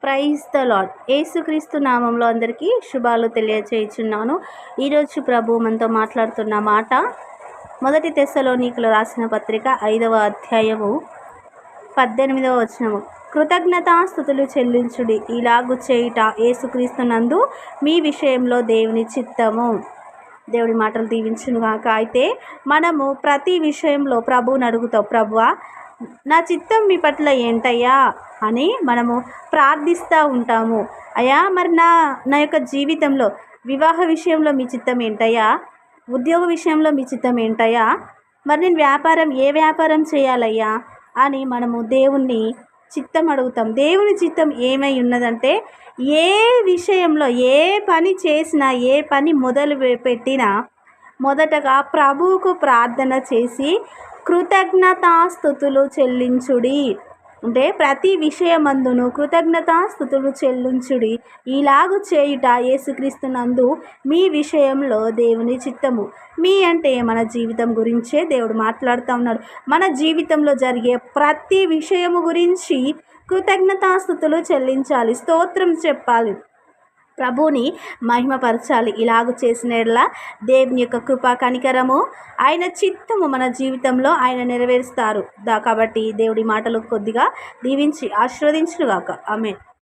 Praise the lord. యేసుక్రీస్తు నామంలో అందరికీ శుభాలు తెలియచేయుచున్నాను. ఈరోజు ప్రభు మనతో మాట్లాడుతున్న మాట మొదటి తెస్సలోనికీయులకు రాసిన పత్రిక 5వ అధ్యాయము 18వ వచనము. కృతజ్ఞతాస్తుతులు చెల్లించుడి, ఇలాగు చేయుట యేసుక్రీస్తునందు మీ విషయంలో దేవుని చిత్తము. దేవుడి మాటలు దీవించునుగాక. అయితే మనము ప్రతి విషయంలో ప్రభువుని అడుగుతాం, ప్రభువా నా చిత్తం మీ పట్ల ఏంటయ్యా అని మనము ప్రార్థిస్తూ ఉంటాము. అయ్యా మరి నా యొక్క జీవితంలో వివాహ విషయంలో మీ చిత్తం ఏంటయ్యా, ఉద్యోగ విషయంలో మీ చిత్తం ఏంటయ్యా, మరి నేను ఏ వ్యాపారం చేయాలయ్యా అని మనము దేవుణ్ణి చిత్తం అడుగుతాం. దేవుని చిత్తం ఏమై ఉన్నదంటే ఏ విషయంలో ఏ పని చేసినా ఏ పని మొదలు పెట్టినా మొదటగా ప్రభువుకు ప్రార్థన చేసి కృతజ్ఞతాస్తుతులు చెల్లించుడి. అంటే ప్రతి విషయమందును కృతజ్ఞతాస్తుతులు చెల్లించుడి, ఇలాగు చేయుట యేసుక్రీస్తునందు మీ విషయంలో దేవుని చిత్తము. మీ అంటే మన జీవితం గురించే దేవుడు మాట్లాడుతూ ఉన్నాడు. మన జీవితంలో జరిగే ప్రతి విషయము గురించి కృతజ్ఞతాస్తుతులు చెల్లించాలి, స్తోత్రం చెప్పాలి, ప్రభుని మహిమపరచాలి. ఇలాగ చేసిన యెడల దేవుని యొక్క కృపా కనికరము ఆయన చిత్తము మన జీవితంలో ఆయన నెరవేరుస్తారు. కాబట్టి దేవుడి మాటలు కొద్దిగా దీవించి ఆశీర్వదించునుగాక. ఆమేన్.